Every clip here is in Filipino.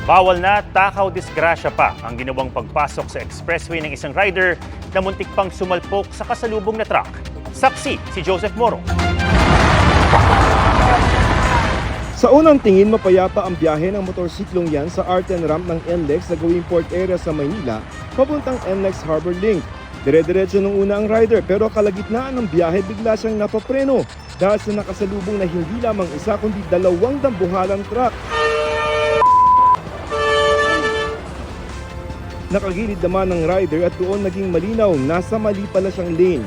Bawal na, takaw disgrasya pa ang ginawang pagpasok sa expressway ng isang rider na muntik pang sumalpok sa kasalubong na truck. Saksi si Joseph Moro. Sa unang tingin, mapayapa ang biyahe ng motorsiklong yan sa R10 ramp ng NLEX na gawing port area sa Maynila, papuntang NLEX Harbor Link. Dire-diretso nung una ang rider pero kalagitnaan ng biyahe bigla siyang napapreno dahil sa nakasalubong na hindi lamang isa kundi dalawang dambuhalang truck. Nakagilid naman ng rider at doon naging malinaw, nasa mali pala siyang lane.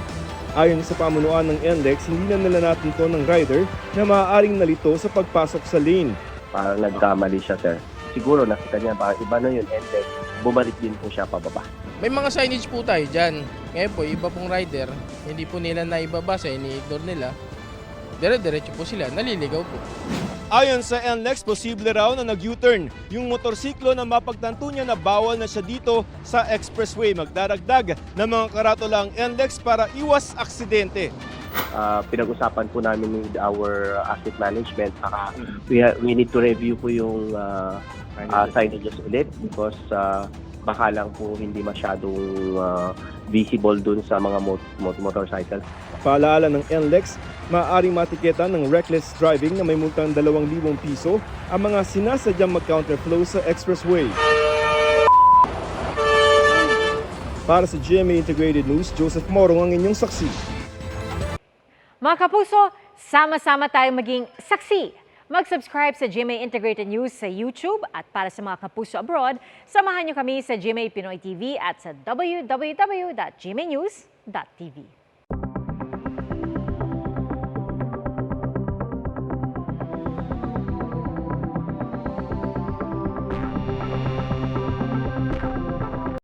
Ayon sa pamunuan ng NLEX, hindi na nila natunto ng rider na maaaring nalito sa pagpasok sa lane. Parang nagkamali siya, sir. Siguro nakita niya baka iba na yun and then bumalik din po siya pababa. May mga signage po tayo dyan. Ngayon po, iba pong rider, hindi po nila naibabasa, ini-ignore nila. Dire-diretso po sila, naliligaw po. Ayon sa NLEX, posible raw na nag-U-turn yung motorsiklo na mapagtanto niya na bawal na siya dito sa expressway. Magdaragdag ng mga karatula ang NLEX para iwas aksidente. Pinag-usapan po namin with our asset management. We need to review po yung signages ulit because baka lang po hindi masyadong visible dun sa mga motorcycles. Paalaala ng NLEX, maaaring matiketa ng reckless driving na may multang 2,000 piso ang mga sinasadyang mag-counterflow sa expressway. Para sa GMA Integrated News, Joseph Morong ang inyong saksi. Mga kapuso, sama-sama tayong maging saksi. Mag-subscribe sa GMA Integrated News sa YouTube at para sa mga kapuso abroad, samahan niyo kami sa GMA Pinoy TV at sa www.gmanews.tv.